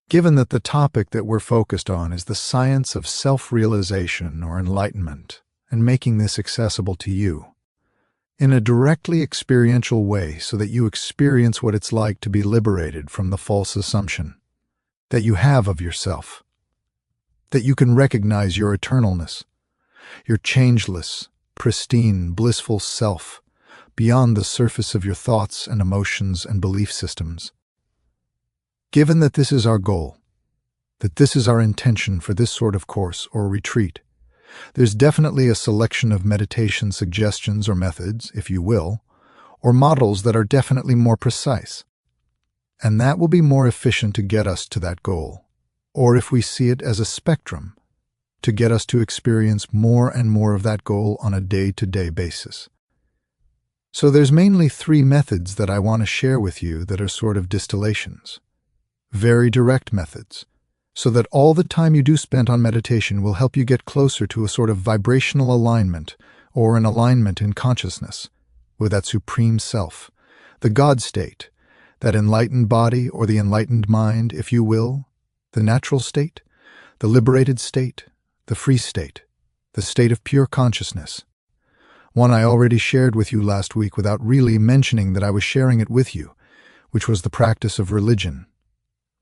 Given that the topic that we're focused on is the science of self-realization or enlightenment, and making this accessible to you in a directly experiential way so that you experience what it's like to be liberated from the false assumption that you have of yourself, that you can recognize your eternalness, your changeless, pristine, blissful self beyond the surface of your thoughts and emotions and belief systems. Given that this is our goal, that this is our intention for this sort of course or retreat, there's definitely a selection of meditation suggestions or methods, if you will, or models that are definitely more precise. And that will be more efficient to get us to that goal, or if we see it as a spectrum, to get us to experience more and more of that goal on a day-to-day basis. So there's mainly 3 methods that I want to share with you that are sort of distillations. Very direct methods, so that all the time you do spend on meditation will help you get closer to a sort of vibrational alignment or an alignment in consciousness with that supreme self, the God state, that enlightened body or the enlightened mind, if you will, the natural state, the liberated state, the free state, the state of pure consciousness. One I already shared with you last week without really mentioning that I was sharing it with you, which was the practice of religion.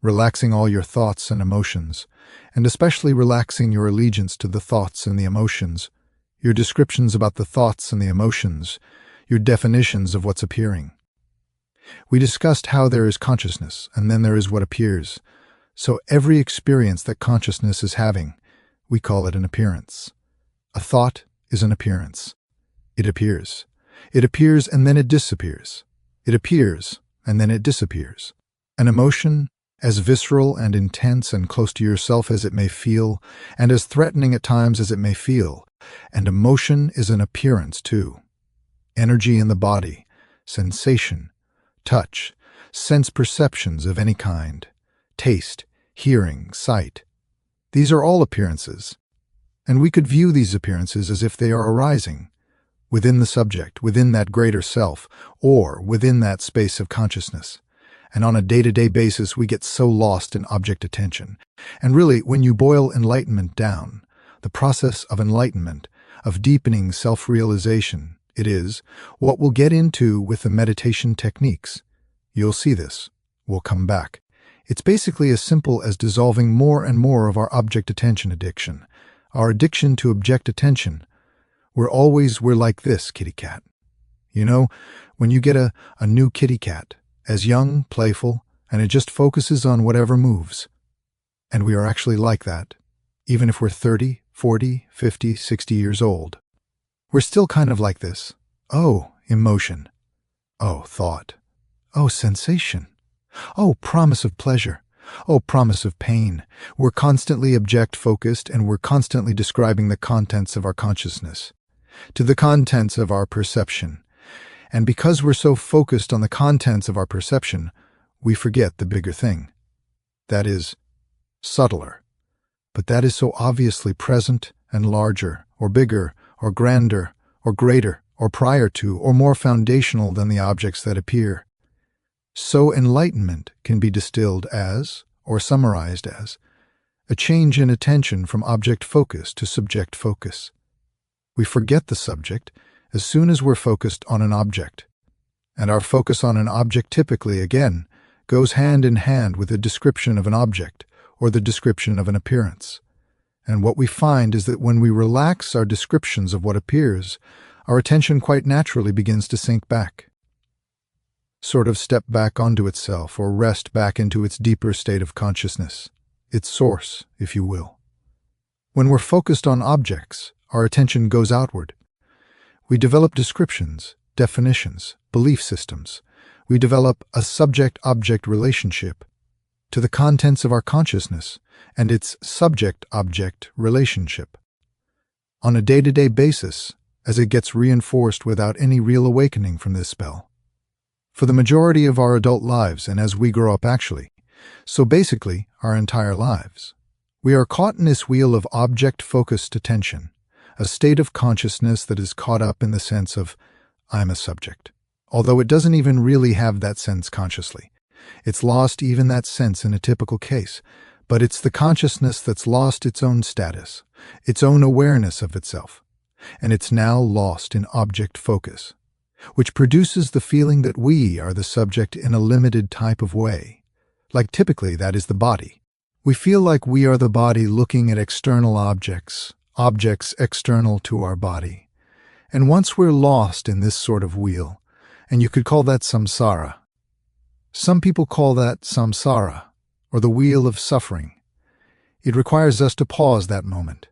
Relaxing all your thoughts and emotions, and especially relaxing your allegiance to the thoughts and the emotions, your descriptions about the thoughts and the emotions, your definitions of what's appearing. We discussed how there is consciousness, and then there is what appears. So every experience that consciousness is having, we call it an appearance. A thought is an appearance. It appears. It appears and then it disappears. It appears and then it disappears. An emotion, as visceral and intense and close to yourself as it may feel, and as threatening at times as it may feel, and emotion is an appearance too. Energy in the body, sensation, touch, sense perceptions of any kind, taste, hearing, sight. These are all appearances, and we could view these appearances as if they are arising within the subject, within that greater self, or within that space of consciousness. And on a day-to-day basis, we get so lost in object attention. And really, when you boil enlightenment down, the process of enlightenment, of deepening self-realization, it is what we'll get into with the meditation techniques. You'll see this. We'll come back. It's basically as simple as dissolving more and more of our object attention addiction. Our addiction to object attention. We're like this, kitty cat. You know, when you get a new kitty cat, as young, playful, and it just focuses on whatever moves. And we are actually like that, even if we're 30, 40, 50, 60 years old. We're still kind of like this. Oh, emotion. Oh, thought. Oh, sensation. Oh, promise of pleasure. Oh, promise of pain. We're constantly object-focused, and we're constantly describing the contents of our consciousness, to the contents of our perception. And because we're so focused on the contents of our perception, we forget the bigger thing. That is, subtler. But that is so obviously present and larger, or bigger, or grander, or greater, or prior to, or more foundational than the objects that appear. So enlightenment can be distilled as, or summarized as, a change in attention from object focus to subject focus. We forget the subject as soon as we're focused on an object. And our focus on an object typically, again, goes hand in hand with the description of an object or the description of an appearance. And what we find is that when we relax our descriptions of what appears, our attention quite naturally begins to sink back. Sort of step back onto itself or rest back into its deeper state of consciousness, its source, if you will. When we're focused on objects, our attention goes outward. We develop descriptions, definitions, belief systems. We develop a subject-object relationship to the contents of our consciousness and its subject-object relationship. On a day-to-day basis, as it gets reinforced without any real awakening from this spell. For the majority of our adult lives and as we grow up actually, so basically our entire lives, we are caught in this wheel of object-focused attention, a state of consciousness that is caught up in the sense of, I'm a subject, although it doesn't even really have that sense consciously. It's lost even that sense in a typical case, but it's the consciousness that's lost its own status, its own awareness of itself, and it's now lost in object focus, which produces the feeling that we are the subject in a limited type of way. Like typically that is the body. We feel like we are the body looking at external objects, objects external to our body. And once we're lost in this sort of wheel, and you could call that samsara. Some people call that samsara, or the wheel of suffering. It requires us to pause that moment.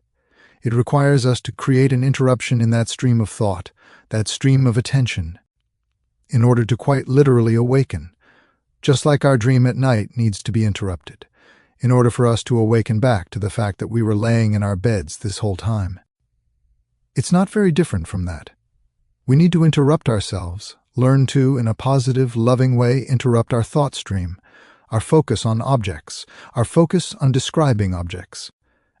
It requires us to create an interruption in that stream of thought, that stream of attention, in order to quite literally awaken, just like our dream at night needs to be interrupted, in order for us to awaken back to the fact that we were laying in our beds this whole time. It's not very different from that. We need to interrupt ourselves, learn to, in a positive, loving way, interrupt our thought stream, our focus on objects, our focus on describing objects.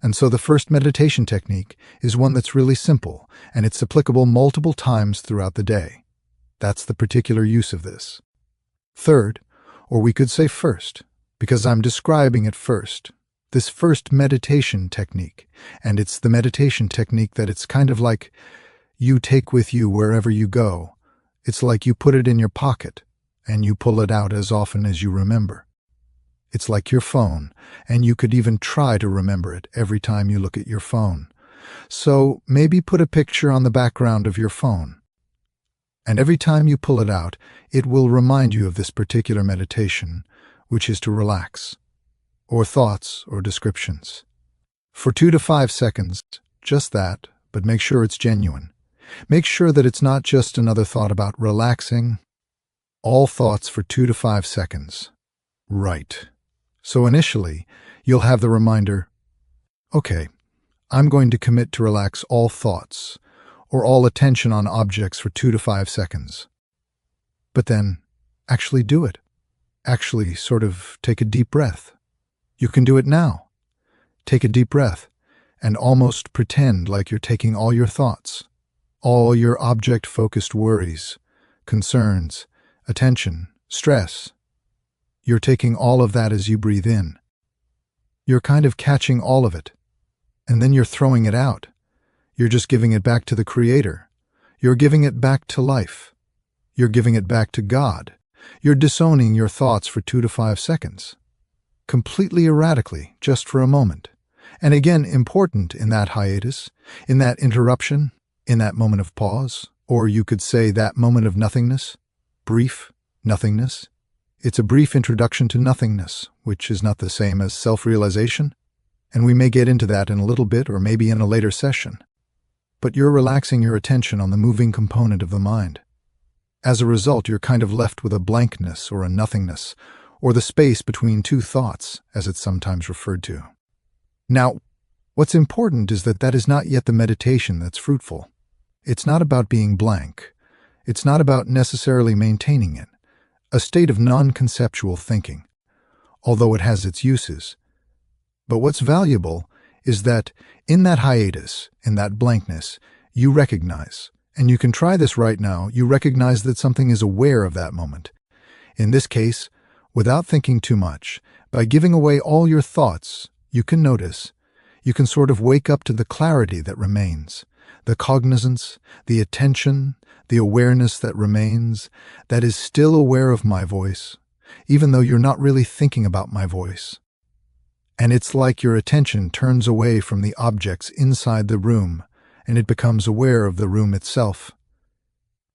And so the first meditation technique is one that's really simple, and it's applicable multiple times throughout the day. That's the particular use of this. Third, or we could say first, because I'm describing it first, this first meditation technique, and it's the meditation technique that it's kind of like you take with you wherever you go. It's like you put it in your pocket, and you pull it out as often as you remember. It's like your phone, and you could even try to remember it every time you look at your phone. So maybe put a picture on the background of your phone. And every time you pull it out, it will remind you of this particular meditation, which is to relax, or thoughts or descriptions. For 2 to 5 seconds, just that, but make sure it's genuine. Make sure that it's not just another thought about relaxing. All thoughts for 2 to 5 seconds. Right. So initially, you'll have the reminder, okay, I'm going to commit to relax all thoughts or all attention on objects for 2 to 5 seconds. But then, actually do it. Actually sort of take a deep breath. You can do it now. Take a deep breath and almost pretend like you're taking all your thoughts, all your object-focused worries, concerns, attention, stress. You're taking all of that as you breathe in. You're kind of catching all of it, and then you're throwing it out. You're just giving it back to the Creator. You're giving it back to life. You're giving it back to God. You're disowning your thoughts for 2 to 5 seconds. Completely erratically, just for a moment. And again, important in that hiatus, in that interruption, in that moment of pause, or you could say that moment of nothingness, brief nothingness. It's a brief introduction to nothingness, which is not the same as self-realization, and we may get into that in a little bit or maybe in a later session. But you're relaxing your attention on the moving component of the mind. As a result, you're kind of left with a blankness or a nothingness, or the space between two thoughts, as it's sometimes referred to. Now, what's important is that that is not yet the meditation that's fruitful. It's not about being blank. It's not about necessarily maintaining it. A state of non-conceptual thinking, although it has its uses. But what's valuable is that in that hiatus, in that blankness, you recognize, and you can try this right now, you recognize that something is aware of that moment. In this case, without thinking too much, by giving away all your thoughts, you can notice, you can sort of wake up to the clarity that remains, the cognizance, the attention, the awareness that remains, that is still aware of my voice, even though you're not really thinking about my voice. And it's like your attention turns away from the objects inside the room, and it becomes aware of the room itself.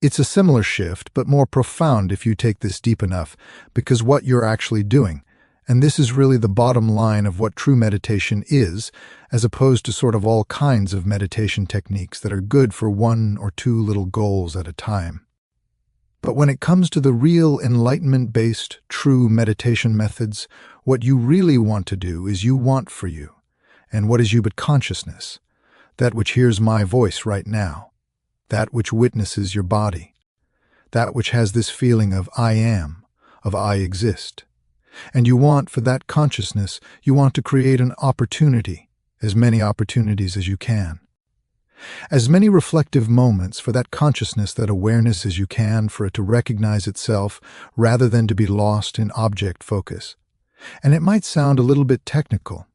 It's a similar shift, but more profound if you take this deep enough, because what you're actually doing, and this is really the bottom line of what true meditation is, as opposed to sort of all kinds of meditation techniques that are good for 1 or 2 little goals at a time. But when it comes to the real enlightenment-based, true meditation methods, what you really want to do is you want for you. And what is you but consciousness? That which hears my voice right now. That which witnesses your body. That which has this feeling of I am, of I exist. And you want, for that consciousness, you want to create an opportunity, as many opportunities as you can. As many reflective moments for that consciousness, that awareness as you can, for it to recognize itself rather than to be lost in object focus. And it might sound a little bit technical,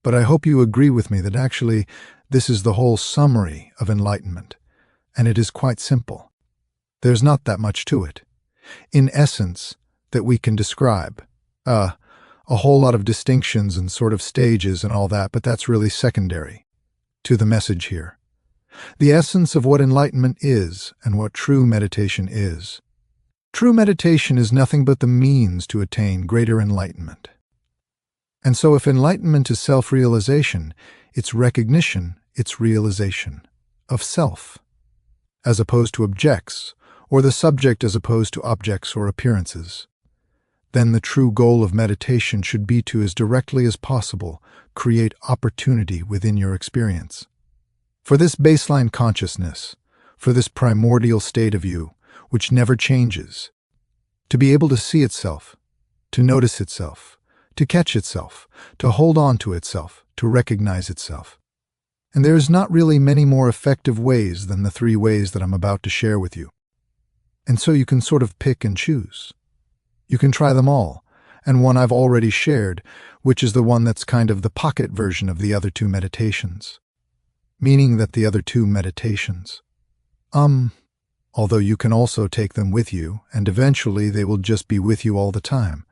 but I hope you agree with me that actually this is the whole summary of enlightenment, and it is quite simple. There's not that much to it, in essence, that we can describe. A whole lot of distinctions and sort of stages and all that, but that's really secondary to the message here. The essence of what enlightenment is and what true meditation is. True meditation is nothing but the means to attain greater enlightenment. And so if enlightenment is self-realization, it's recognition, it's realization of self, as opposed to objects, or the subject as opposed to objects or appearances. Then the true goal of meditation should be to, as directly as possible, create opportunity within your experience. For this baseline consciousness, for this primordial state of you, which never changes, to be able to see itself, to notice itself, to catch itself, to hold on to itself, to recognize itself. And there is not really many more effective ways than the 3 ways that I'm about to share with you. And so you can sort of pick and choose. You can try them all, and one I've already shared, which is the one that's kind of the pocket version of the other 2 meditations. Meaning that the other 2 meditations, although you can also take them with you, and eventually they will just be with you all the time.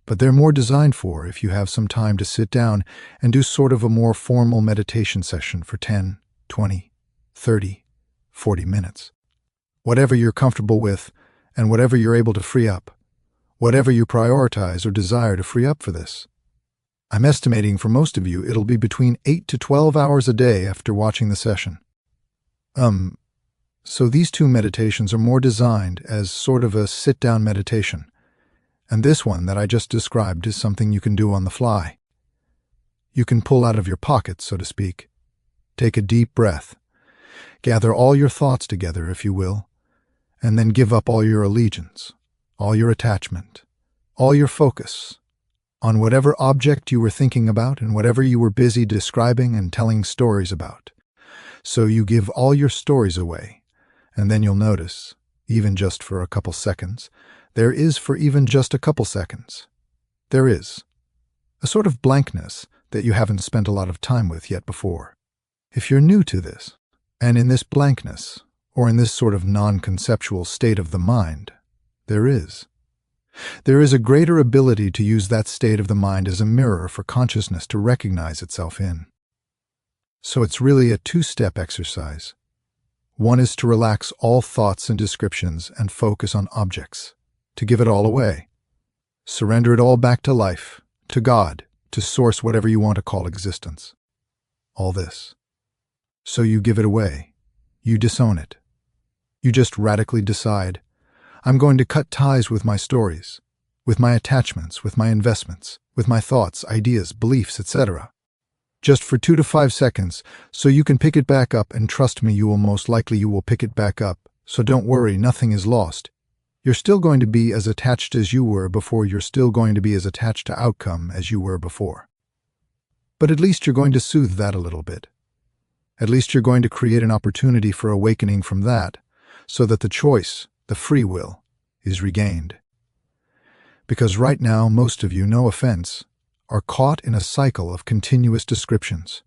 But they're more designed for if you have some time to sit down and do sort of a more formal meditation session for 10, 20, 30, 40 minutes. Whatever you're comfortable with, and whatever you're able to free up. Whatever you prioritize or desire to free up for this. I'm estimating for most of you it'll be between 8 to 12 hours a day after watching the session. So these 2 meditations are more designed as sort of a sit-down meditation. And this one that I just described is something you can do on the fly. You can pull out of your pocket, so to speak. Take a deep breath. Gather all your thoughts together, if you will, and then give up all your allegiance, all your attachment, all your focus on whatever object you were thinking about and whatever you were busy describing and telling stories about. So you give all your stories away, and then you'll notice, even just for a couple seconds, there is a sort of blankness that you haven't spent a lot of time with yet before. If you're new to this, and in this blankness, or in this sort of non-conceptual state of the mind, there is a greater ability to use that state of the mind as a mirror for consciousness to recognize itself in. So it's really a 2-step exercise. One is to relax all thoughts and descriptions and focus on objects, to give it all away. Surrender it all back to life, to God, to source, whatever you want to call existence. All this. So you give it away. You disown it. You just radically decide, I'm going to cut ties with my stories, with my attachments, with my investments, with my thoughts, ideas, beliefs, etc. Just for 2 to 5 seconds, so you can pick it back up, and trust me, you will pick it back up, so don't worry, nothing is lost. You're still going to be as attached as you were before, you're still going to be as attached to outcome as you were before. But at least you're going to soothe that a little bit. At least you're going to create an opportunity for awakening from that, so that the choice, the free will, is regained. Because right now, most of you, no offense, are caught in a cycle of continuous descriptions.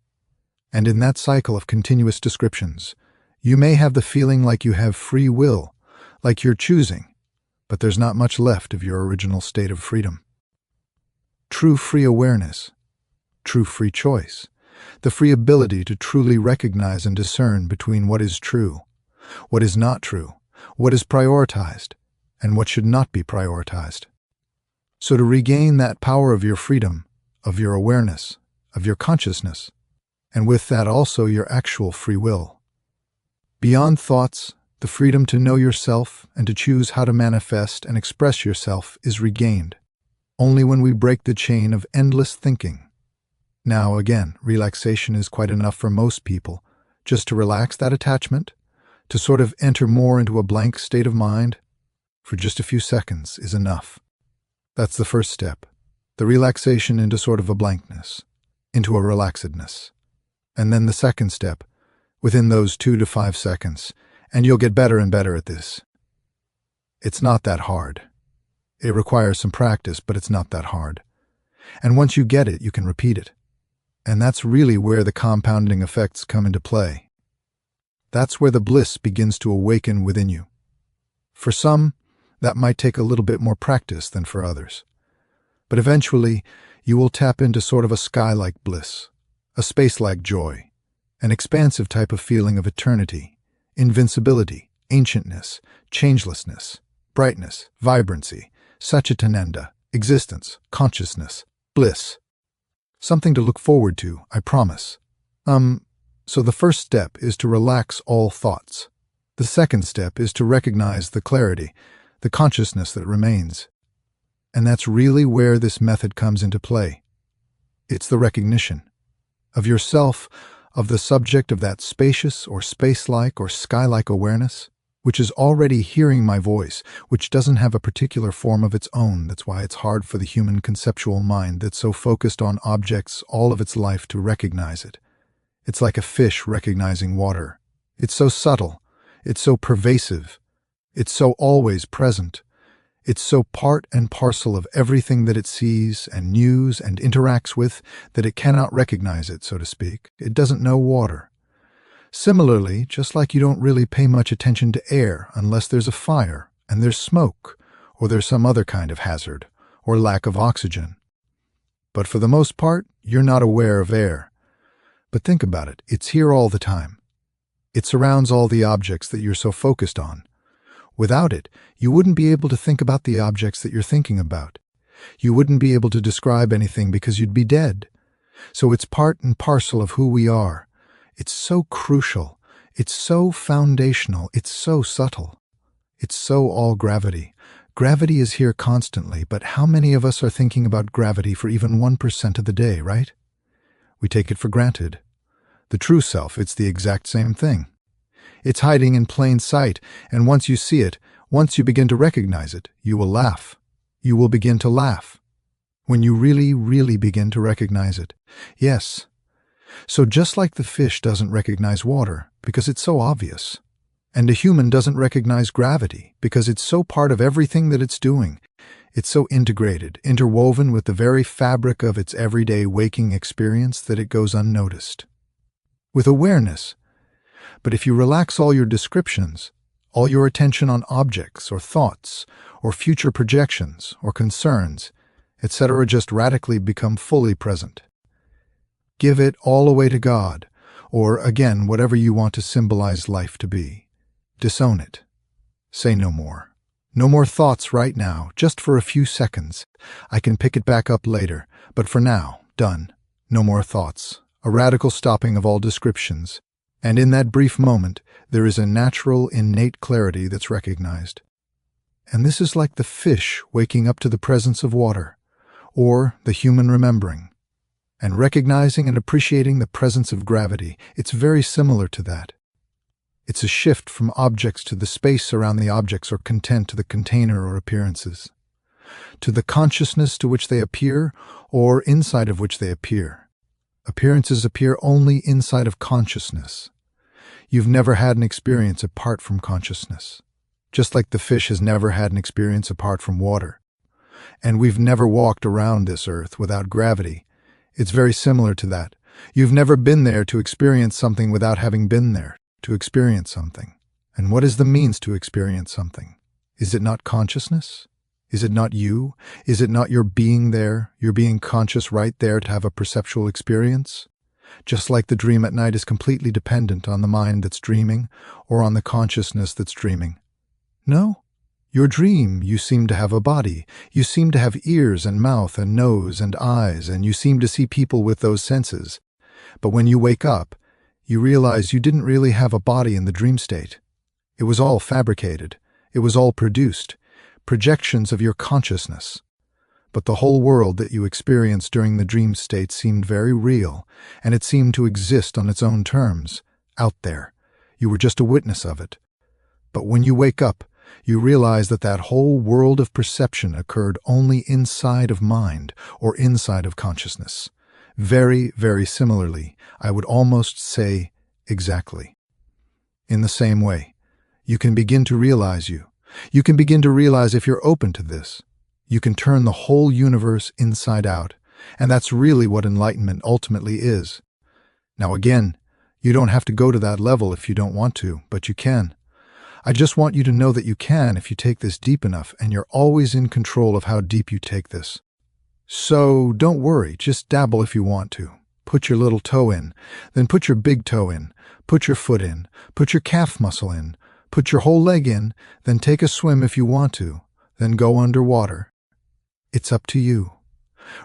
And in that cycle of continuous descriptions, you may have the feeling like you have free will, like you're choosing, but there's not much left of your original state of freedom. True free awareness, true free choice, the free ability to truly recognize and discern between what is true, what is not true, what is prioritized, and what should not be prioritized. So to regain that power of your freedom, of your awareness, of your consciousness, and with that also your actual free will. Beyond thoughts, the freedom to know yourself and to choose how to manifest and express yourself is regained only when we break the chain of endless thinking. Now again, relaxation is quite enough for most people, just to relax that attachment, to sort of enter more into a blank state of mind, for just a few seconds is enough. That's the first step, the relaxation into sort of a blankness, into a relaxedness. And then the second step, within those 2 to 5 seconds, and you'll get better and better at this. It's not that hard. It requires some practice, but it's not that hard. And once you get it, you can repeat it. And that's really where the compounding effects come into play. That's where the bliss begins to awaken within you. For some, that might take a little bit more practice than for others. But eventually, you will tap into sort of a sky-like bliss, a space-like joy, an expansive type of feeling of eternity, invincibility, ancientness, changelessness, brightness, vibrancy, Satchitananda, existence, consciousness, bliss. Something to look forward to, I promise. So the first step is to relax all thoughts. The second step is to recognize the clarity, the consciousness that remains. And that's really where this method comes into play. It's the recognition of yourself, of the subject of that spacious or space-like or sky-like awareness, which is already hearing my voice, which doesn't have a particular form of its own. That's why it's hard for the human conceptual mind that's so focused on objects all of its life to recognize it. It's like a fish recognizing water. It's so subtle. It's so pervasive. It's so always present. It's so part and parcel of everything that it sees and knows and interacts with that it cannot recognize it, so to speak. It doesn't know water. Similarly, just like you don't really pay much attention to air unless there's a fire and there's smoke, or there's some other kind of hazard, or lack of oxygen. But for the most part, you're not aware of air. But think about it, it's here all the time. It surrounds all the objects that you're so focused on. Without it, you wouldn't be able to think about the objects that you're thinking about. You wouldn't be able to describe anything because you'd be dead. So it's part and parcel of who we are. It's so crucial. It's so foundational. It's so subtle. It's so all gravity. Gravity is here constantly, but how many of us are thinking about gravity for even 1% of the day, right? We take it for granted. The true self, it's the exact same thing. It's hiding in plain sight, and once you see it, once you begin to recognize it, you will laugh. You will begin to laugh. When you really, really begin to recognize it. Yes. So just like the fish doesn't recognize water, because it's so obvious, and a human doesn't recognize gravity, because it's so part of everything that it's doing, it's so integrated, interwoven with the very fabric of its everyday waking experience that it goes unnoticed. With awareness, but if you relax all your descriptions, all your attention on objects or thoughts or future projections or concerns, etc., just radically become fully present. Give it all away to God, or again, whatever you want to symbolize life to be. Disown it. Say no more. No more thoughts right now, just for a few seconds. I can pick it back up later, but for now, done. No more thoughts. A radical stopping of all descriptions. And in that brief moment, there is a natural, innate clarity that's recognized. And this is like the fish waking up to the presence of water, or the human remembering, and recognizing and appreciating the presence of gravity. It's very similar to that. It's a shift from objects to the space around the objects, or content to the container or appearances, to the consciousness to which they appear, or inside of which they appear. Appearances appear only inside of consciousness. You've never had an experience apart from consciousness, just like the fish has never had an experience apart from water. And we've never walked around this earth without gravity. It's very similar to that. You've never been there to experience something without having been there to experience something. And what is the means to experience something? Is it not consciousness? Is it not you? Is it not your being there, your being conscious right there to have a perceptual experience? Just like the dream at night is completely dependent on the mind that's dreaming or on the consciousness that's dreaming. No. Your dream, you seem to have a body. You seem to have ears and mouth and nose and eyes, and you seem to see people with those senses. But when you wake up, you realize you didn't really have a body in the dream state. It was all fabricated. It was all produced. Projections of your consciousness. But the whole world that you experienced during the dream state seemed very real, and it seemed to exist on its own terms, out there. You were just a witness of it. But when you wake up, you realize that that whole world of perception occurred only inside of mind, or inside of consciousness. Very, very similarly, I would almost say Exactly. In the same way, you can begin to realize you. You can begin to realize if you're open to this. You can turn the whole universe inside out, and that's really what enlightenment ultimately is. Now again, you don't have to go to that level if you don't want to, but you can. I just want you to know that you can if you take this deep enough, and you're always in control of how deep you take this. So don't worry, just dabble if you want to. Put your little toe in, then put your big toe in, put your foot in, put your calf muscle in, put your whole leg in, then take a swim if you want to, then go underwater. It's up to you.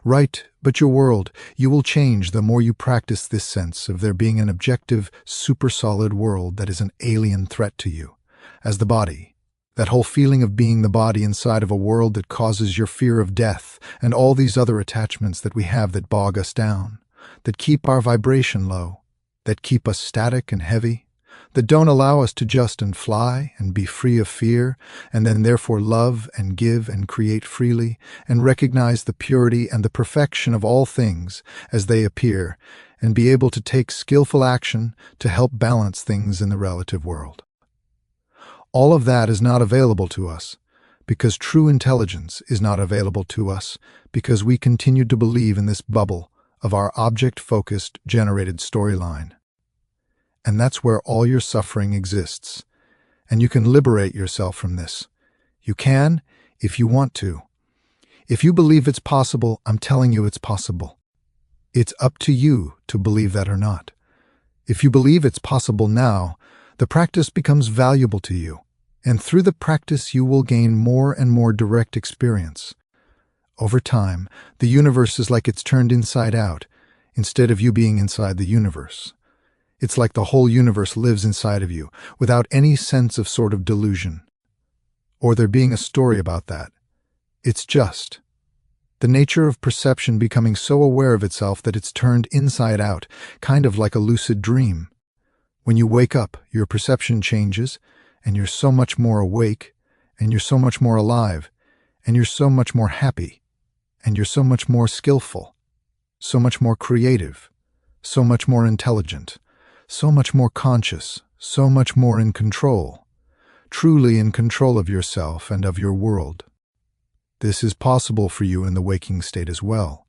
Right, but your world, you will change the more you practice this sense of there being an objective, super solid world that is an alien threat to you, as the body. That whole feeling of being the body inside of a world that causes your fear of death and all these other attachments that we have that bog us down, that keep our vibration low, that keep us static and heavy, that don't allow us to just and fly and be free of fear, and then therefore love and give and create freely, and recognize the purity and the perfection of all things as they appear, and be able to take skillful action to help balance things in the relative world. All of that is not available to us, because true intelligence is not available to us, because we continue to believe in this bubble of our object-focused, generated storyline. And that's where all your suffering exists. And you can liberate yourself from this. You can, if you want to. If you believe it's possible, I'm telling you it's possible. It's up to you to believe that or not. If you believe it's possible now, the practice becomes valuable to you. And through the practice, you will gain more and more direct experience. Over time, the universe is like it's turned inside out, instead of you being inside the universe. It's like the whole universe lives inside of you, without any sense of sort of delusion. Or there being a story about that. It's just the nature of perception becoming so aware of itself that it's turned inside out, kind of like a lucid dream. When you wake up, your perception changes, and you're so much more awake, and you're so much more alive, and you're so much more happy, and you're so much more skillful, so much more creative, so much more intelligent, so much more conscious, so much more in control, truly in control of yourself and of your world. This is possible for you in the waking state as well.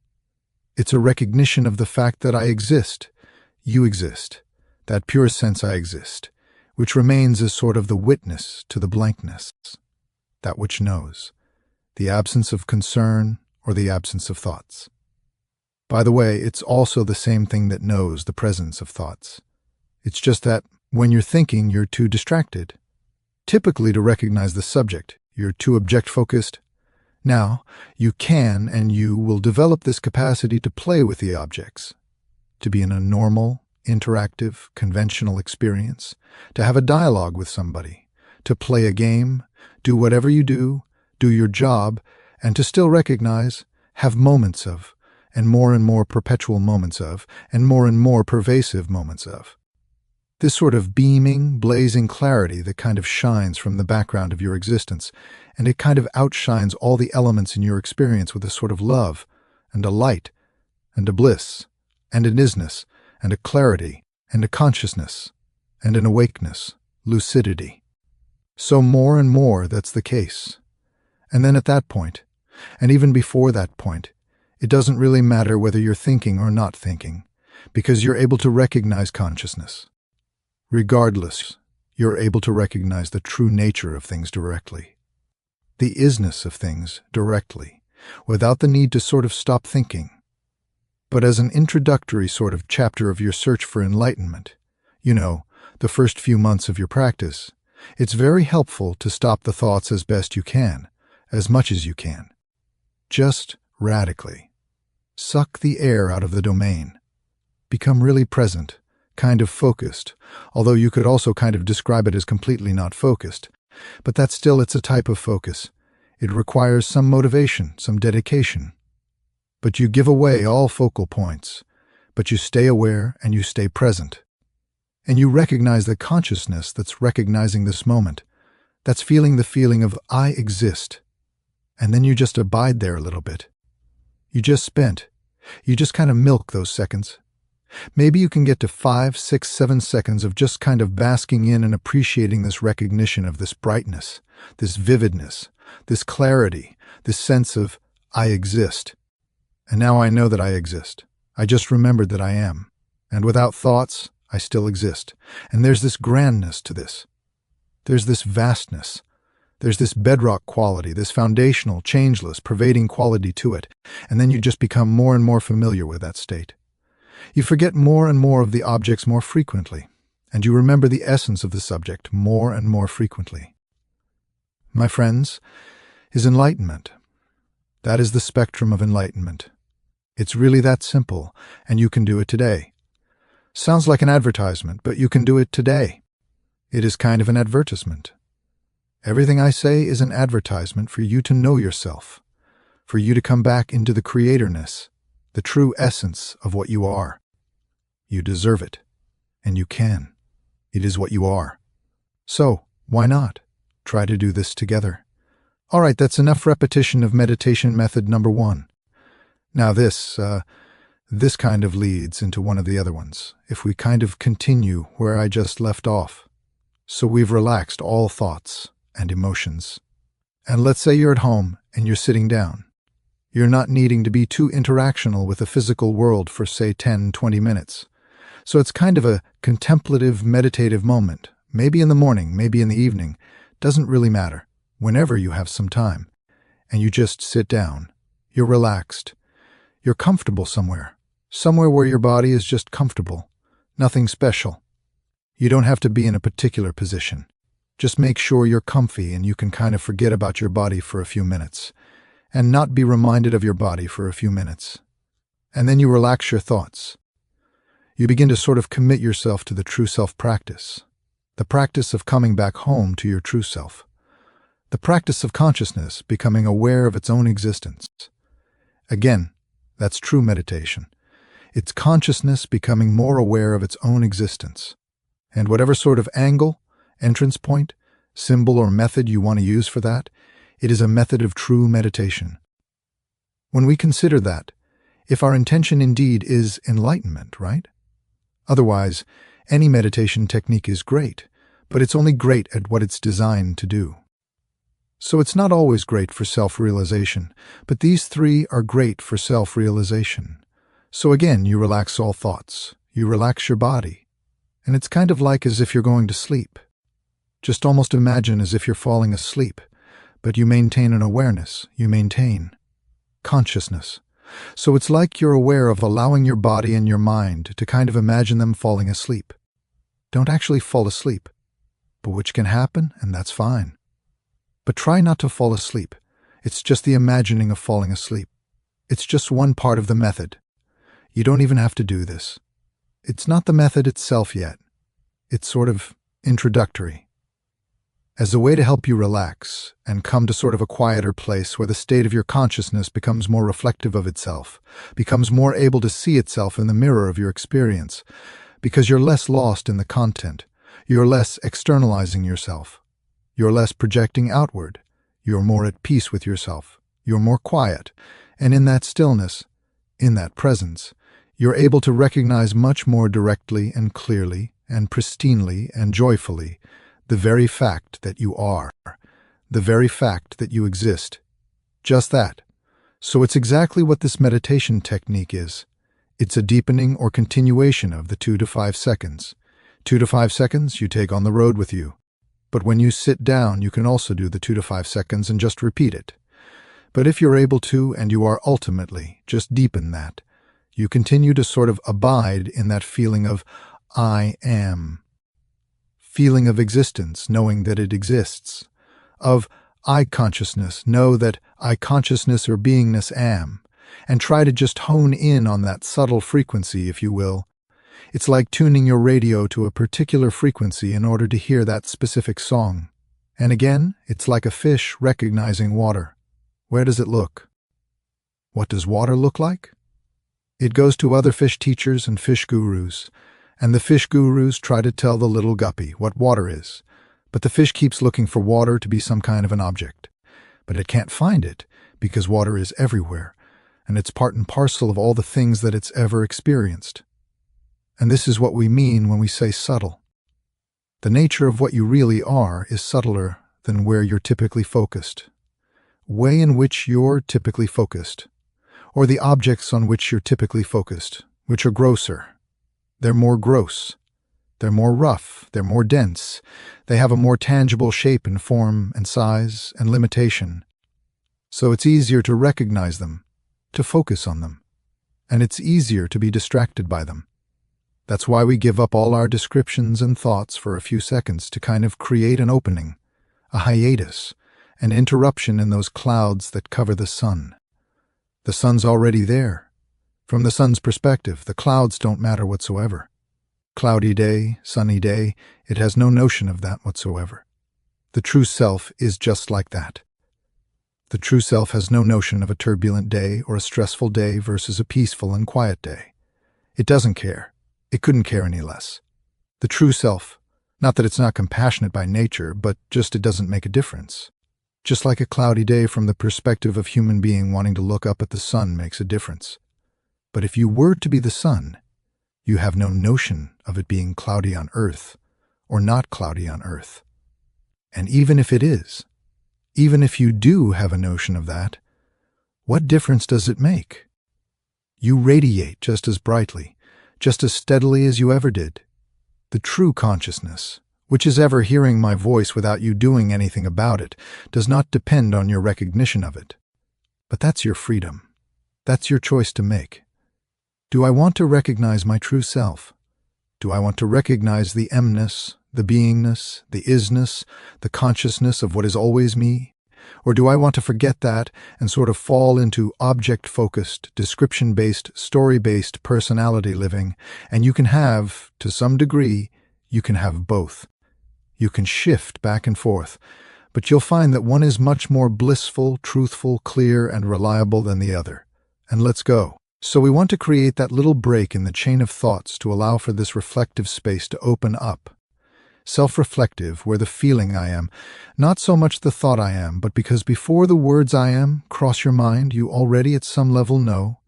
It's a recognition of the fact that I exist, you exist, that pure sense I exist, which remains as sort of the witness to the blankness, that which knows, the absence of concern or the absence of thoughts. By the way, it's also the same thing that knows the presence of thoughts. It's just that when you're thinking, you're too distracted. Typically, to recognize the subject, you're too object-focused. Now, you can and you will develop this capacity to play with the objects, to be in a normal, interactive, conventional experience, to have a dialogue with somebody, to play a game, do whatever you do your job, and to still recognize, have moments of, and more perpetual moments of, and more pervasive moments of. This sort of beaming, blazing clarity that kind of shines from the background of your existence, and it kind of outshines all the elements in your experience with a sort of love, and a light, and a bliss, and an isness, and a clarity, and a consciousness, and an awakeness, lucidity. So more and more that's the case. And then at that point, and even before that point, it doesn't really matter whether you're thinking or not thinking, because you're able to recognize consciousness. Regardless, you're able to recognize the true nature of things directly, the isness of things directly, without the need to sort of stop thinking. But as an introductory sort of chapter of your search for enlightenment, the first few months of your practice, it's very helpful to stop the thoughts as best you can, as much as you can. Just radically. Suck the air out of the domain. Become really present, kind of focused, although you could also kind of describe it as completely not focused. But it's a type of focus. It requires some motivation, some dedication. But you give away all focal points, but you stay aware and you stay present. And you recognize the consciousness that's recognizing this moment, that's feeling the feeling of I exist. And then you just abide there a little bit. You just kind of milk those seconds. Maybe you can get to 5, 6, 7 seconds of just kind of basking in and appreciating this recognition of this brightness, this vividness, this clarity, this sense of, I exist. And now I know that I exist. I just remembered that I am. And without thoughts, I still exist. And there's this grandness to this. There's this vastness. There's this bedrock quality, this foundational, changeless, pervading quality to it. And then you just become more and more familiar with that state. You forget more and more of the objects more frequently, and you remember the essence of the subject more and more frequently. My friends, is enlightenment. That is the spectrum of enlightenment. It's really that simple, and you can do it today. Sounds like an advertisement, but you can do it today. It is kind of an advertisement. Everything I say is an advertisement for you to know yourself, for you to come back into the creatorness, the true essence of what you are. You deserve it, and you can. It is what you are. So, why not? Try to do this together. All right, that's enough repetition of meditation method number 1. Now this kind of leads into one of the other ones, if we kind of continue where I just left off. So we've relaxed all thoughts and emotions. And let's say you're at home and you're sitting down. You're not needing to be too interactional with the physical world for, say, 10, 20 minutes. So it's kind of a contemplative, meditative moment. Maybe in the morning, maybe in the evening. Doesn't really matter. Whenever you have some time. And you just sit down. You're relaxed. You're comfortable somewhere. Somewhere where your body is just comfortable. Nothing special. You don't have to be in a particular position. Just make sure you're comfy and you can kind of forget about your body for a few minutes. And not be reminded of your body for a few minutes. And then you relax your thoughts. You begin to sort of commit yourself to the true self practice. The practice of coming back home to your true self. The practice of consciousness becoming aware of its own existence. Again, that's true meditation. It's consciousness becoming more aware of its own existence. And whatever sort of angle, entrance point, symbol or method you want to use for that, it is a method of true meditation. When we consider that, if our intention indeed is enlightenment, right? Otherwise, any meditation technique is great, but it's only great at what it's designed to do. So it's not always great for self-realization, but these 3 are great for self-realization. So again, you relax all thoughts, you relax your body, and it's kind of like as if you're going to sleep. Just almost imagine as if you're falling asleep, but you maintain an awareness, you maintain consciousness. So it's like you're aware of allowing your body and your mind to kind of imagine them falling asleep. Don't actually fall asleep, but which can happen, and that's fine. But try not to fall asleep. It's just the imagining of falling asleep. It's just one part of the method. You don't even have to do this. It's not the method itself yet. It's sort of introductory. As a way to help you relax and come to sort of a quieter place where the state of your consciousness becomes more reflective of itself, becomes more able to see itself in the mirror of your experience, because you're less lost in the content, you're less externalizing yourself, you're less projecting outward, you're more at peace with yourself, you're more quiet, and in that stillness, in that presence, you're able to recognize much more directly and clearly and pristinely and joyfully the very fact that you are, the very fact that you exist. Just that. So it's exactly what this meditation technique is. It's a deepening or continuation of the 2 to 5 seconds. 2 to 5 seconds you take on the road with you. But when you sit down, you can also do the 2 to 5 seconds and just repeat it. But if you're able to, and you are ultimately, just deepen that. You continue to sort of abide in that feeling of I am. Feeling of existence, knowing that it exists. Of I consciousness, know that I consciousness or beingness am. And try to just hone in on that subtle frequency, if you will. It's like tuning your radio to a particular frequency in order to hear that specific song. And again, it's like a fish recognizing water. Where does it look? What does water look like? It goes to other fish teachers and fish gurus, and the fish gurus try to tell the little guppy what water is, but the fish keeps looking for water to be some kind of an object. But it can't find it, because water is everywhere, and it's part and parcel of all the things that it's ever experienced. And this is what we mean when we say subtle. The nature of what you really are is subtler than where you're typically focused, way in which you're typically focused, or the objects on which you're typically focused, which are grosser. They're more gross. They're more rough. They're more dense. They have a more tangible shape and form and size and limitation. So it's easier to recognize them, to focus on them, and it's easier to be distracted by them. That's why we give up all our descriptions and thoughts for a few seconds to kind of create an opening, a hiatus, an interruption in those clouds that cover the sun. The sun's already there. From the sun's perspective, the clouds don't matter whatsoever. Cloudy day, sunny day, it has no notion of that whatsoever. The true self is just like that. The true self has no notion of a turbulent day or a stressful day versus a peaceful and quiet day. It doesn't care. It couldn't care any less. The true self, not that it's not compassionate by nature, but just it doesn't make a difference. Just like a cloudy day from the perspective of human being wanting to look up at the sun makes a difference. But if you were to be the sun, you have no notion of it being cloudy on Earth or not cloudy on Earth. And even if it is, even if you do have a notion of that, what difference does it make? You radiate just as brightly, just as steadily as you ever did. The true consciousness, which is ever hearing my voice without you doing anything about it, does not depend on your recognition of it. But that's your freedom. That's your choice to make. Do I want to recognize my true self? Do I want to recognize the emness, the beingness, the isness, the consciousness of what is always me? Or do I want to forget that and sort of fall into object-focused, description-based, story-based personality living? And you can have, to some degree, you can have both. You can shift back and forth, but you'll find that one is much more blissful, truthful, clear, and reliable than the other. And let's go. So we want to create that little break in the chain of thoughts to allow for this reflective space to open up. Self-reflective, where the feeling I am, not so much the thought I am, but because before the words I am cross your mind, you already at some level know,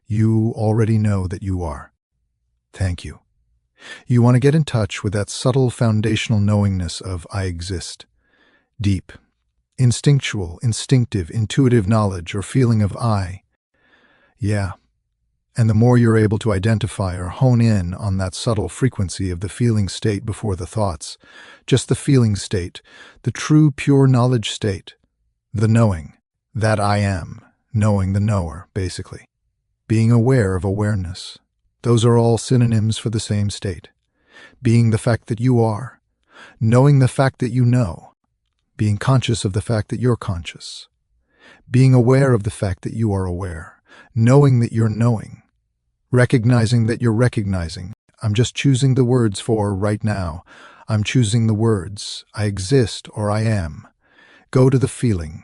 you already know that you are. Thank you. You want to get in touch with that subtle foundational knowingness of I exist. Deep, instinctual, instinctive, intuitive knowledge or feeling of I. Yeah. And the more you're able to identify or hone in on that subtle frequency of the feeling state before the thoughts, just the feeling state, the true pure knowledge state, the knowing, that I am, knowing the knower, basically. Being aware of awareness. Those are all synonyms for the same state. Being the fact that you are, knowing the fact that you know, being conscious of the fact that you're conscious, being aware of the fact that you are aware, knowing that you're knowing, recognizing that you're recognizing. I'm just choosing the words for right now. I'm choosing the words, I exist or I am. Go to the feeling,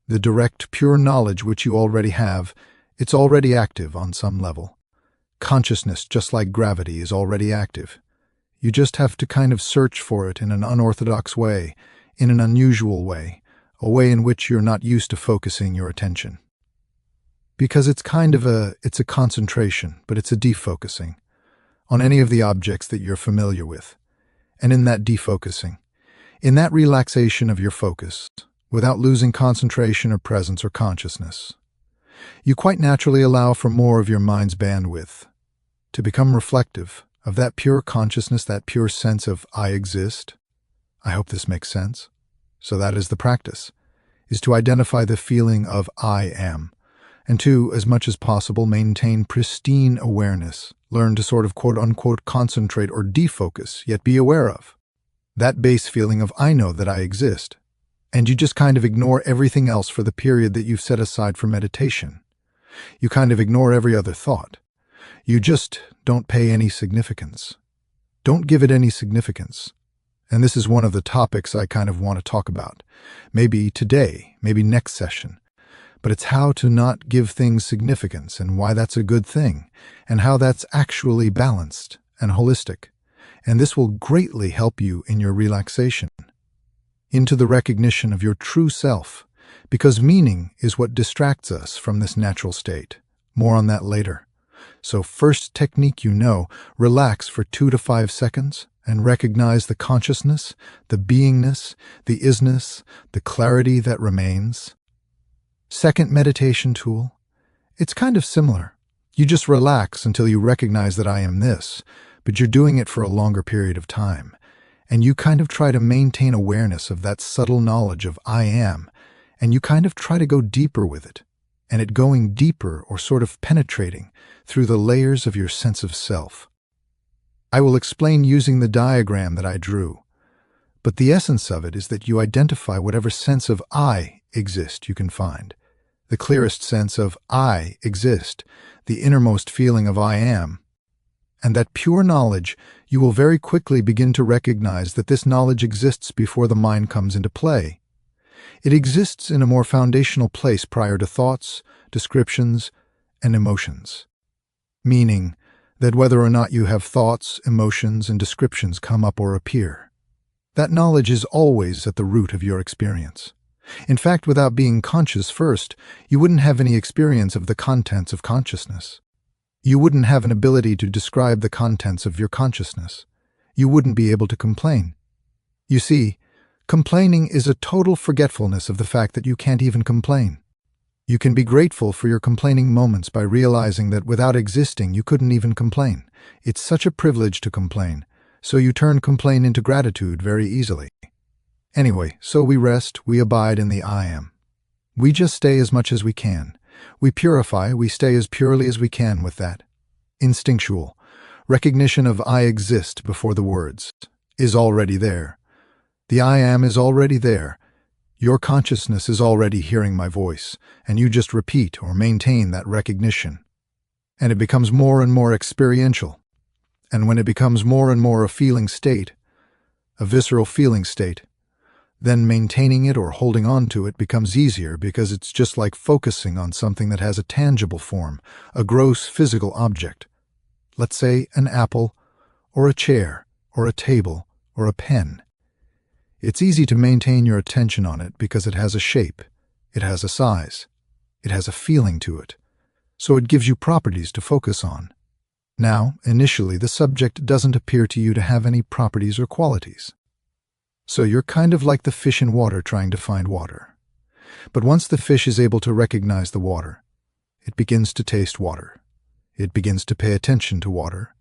the direct, pure knowledge which you already have. It's already active on some level. Consciousness, just like gravity, is already active. You just have to kind of search for it in an unorthodox way, in an unusual way, a way in which you're not used to focusing your attention. Because it's a concentration, but it's a defocusing on any of the objects that you're familiar with. And in that defocusing, in that relaxation of your focus, without losing concentration or presence or consciousness, you quite naturally allow for more of your mind's bandwidth to become reflective of that pure consciousness, that pure sense of I exist. I hope this makes sense. So that is the practice, is to identify the feeling of I am, and to, as much as possible, maintain pristine awareness. Learn to sort of quote-unquote concentrate or defocus, yet be aware of that base feeling of I know that I exist. And you just kind of ignore everything else for the period that you've set aside for meditation. You kind of ignore every other thought. You just don't pay any significance. Don't give it any significance. And this is one of the topics I kind of want to talk about. Maybe today, maybe next session. But it's how to not give things significance and why that's a good thing and how that's actually balanced and holistic. And this will greatly help you in your relaxation into the recognition of your true self, because meaning is what distracts us from this natural state. More on that later. So first technique relax for 2 to 5 seconds and recognize the consciousness, the beingness, the isness, the clarity that remains. Second meditation tool, it's kind of similar. You just relax until you recognize that I am this, but you're doing it for a longer period of time. And you kind of try to maintain awareness of that subtle knowledge of I am, and you kind of try to go deeper with it, and it going deeper or sort of penetrating through the layers of your sense of self. I will explain using the diagram that I drew, but the essence of it is that you identify whatever sense of I exist you can find. The clearest sense of I exist, the innermost feeling of I am. And that pure knowledge, you will very quickly begin to recognize that this knowledge exists before the mind comes into play. It exists in a more foundational place prior to thoughts, descriptions, and emotions. Meaning that whether or not you have thoughts, emotions, and descriptions come up or appear, that knowledge is always at the root of your experience. In fact, without being conscious first, you wouldn't have any experience of the contents of consciousness. You wouldn't have an ability to describe the contents of your consciousness. You wouldn't be able to complain. You see, complaining is a total forgetfulness of the fact that you can't even complain. You can be grateful for your complaining moments by realizing that without existing, you couldn't even complain. It's such a privilege to complain, so you turn complain into gratitude very easily. Anyway, so we rest, we abide in the I am. We just stay as much as we can. We purify, we stay as purely as we can with that. Instinctual, recognition of I exist before the words, is already there. The I am is already there. Your consciousness is already hearing my voice, and you just repeat or maintain that recognition. And it becomes more and more experiential. And when it becomes more and more a feeling state, a visceral feeling state, then maintaining it or holding on to it becomes easier because it's just like focusing on something that has a tangible form, a gross physical object. Let's say an apple, or a chair, or a table, or a pen. It's easy to maintain your attention on it because it has a shape, it has a size, it has a feeling to it, so it gives you properties to focus on. Now, initially, the subject doesn't appear to you to have any properties or qualities. So you're kind of like the fish in water trying to find water. But once the fish is able to recognize the water, it begins to taste water. It begins to pay attention to water,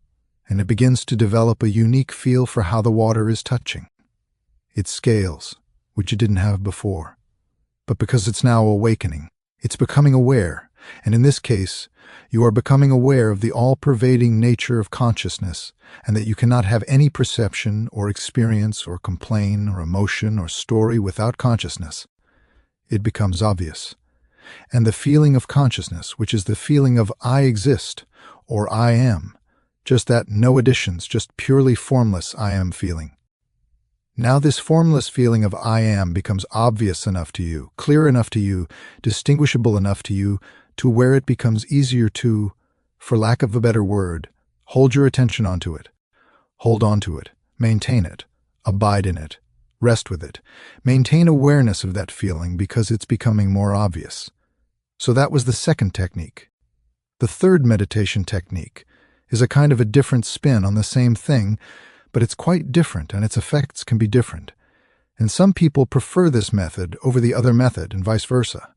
and it begins to develop a unique feel for how the water is touching. It scales, which it didn't have before. But because it's now awakening, it's becoming aware, and in this case, you are becoming aware of the all-pervading nature of consciousness, and that you cannot have any perception or experience or complaint or emotion or story without consciousness. It becomes obvious. And the feeling of consciousness, which is the feeling of I exist, or I am, just that no additions, just purely formless I am feeling. Now this formless feeling of I am becomes obvious enough to you, clear enough to you, distinguishable enough to you, to where it becomes easier to, for lack of a better word, hold your attention onto it. Hold on to it, maintain it, abide in it, rest with it, maintain awareness of that feeling because it's becoming more obvious. So that was the second technique. The third meditation technique is a kind of a different spin on the same thing, but it's quite different and its effects can be different. And some people prefer this method over the other method and vice versa.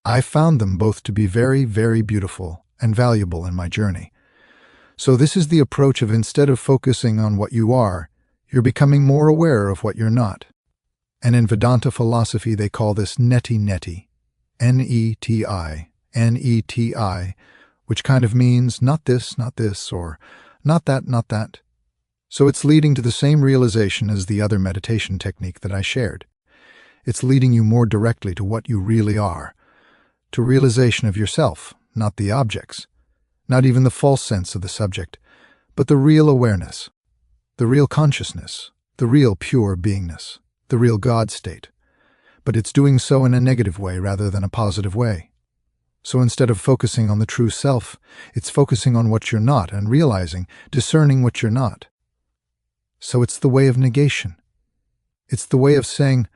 I found them both to be very, very beautiful and valuable in my journey. So this is the approach of instead of focusing on what you are, you're becoming more aware of what you're not. And in Vedanta philosophy, they call this neti, N-E-T-I, N-E-T-I, which kind of means not this, or not that. So it's leading to the same realization as the other meditation technique that I shared. It's leading you more directly to what you really are, to realization of yourself, not the objects, not even the false sense of the subject, but the real awareness, the real consciousness, the real pure beingness, the real God state. But it's doing so in a negative way rather than a positive way. So instead of focusing on the true self, it's focusing on what you're not and realizing, discerning what you're not. So it's the way of negation. It's the way of saying,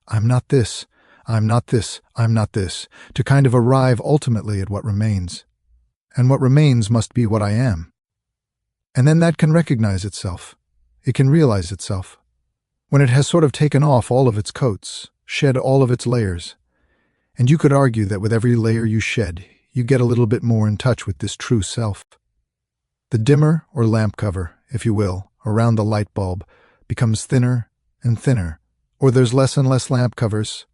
I'm not this, I'm not this, I'm not this, to kind of arrive ultimately at what remains. and what remains must be what I am. And then that can recognize itself. It can realize itself. When it has sort of taken off all of its coats, shed all of its layers. And you could argue that with every layer you shed, you get a little bit more in touch with this true self. The dimmer, or lamp cover, if you will, around the light bulb becomes thinner and thinner, or there's less and less lamp covers.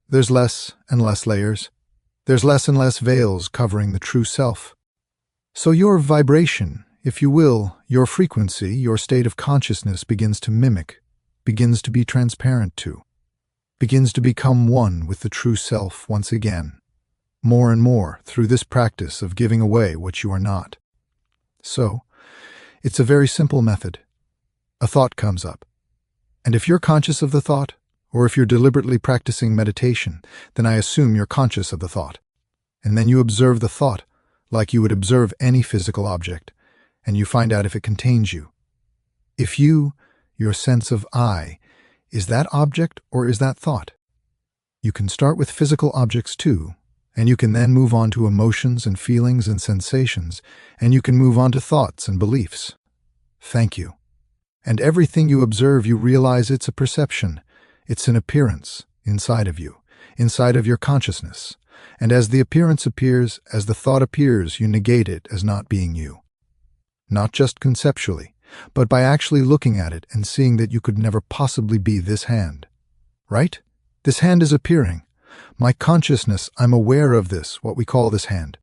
There's less and less layers. There's less and less veils covering the true self. So your vibration, if you will, your frequency, your state of consciousness begins to mimic, begins to be transparent to, begins to become one with the true self once again, more and more through this practice of giving away what you are not. So, it's a very simple method. A thought comes up. And if you're conscious of the thought, or if you're deliberately practicing meditation, then I assume you're conscious of the thought. And then you observe the thought, like you would observe any physical object, and you find out if it contains you. If you, your sense of I, is that object or is that thought? You can start with physical objects too, and you can then move on to emotions and feelings and sensations, and you can move on to thoughts and beliefs. Thank you. And everything you observe, you realize it's a perception. It's an appearance inside of you, inside of your consciousness. And as the appearance appears, as the thought appears, you negate it as not being you. Not just conceptually, but by actually looking at it and seeing that you could never possibly be this hand. Right? This hand is appearing. My consciousness, I'm aware of this, what we call this hand.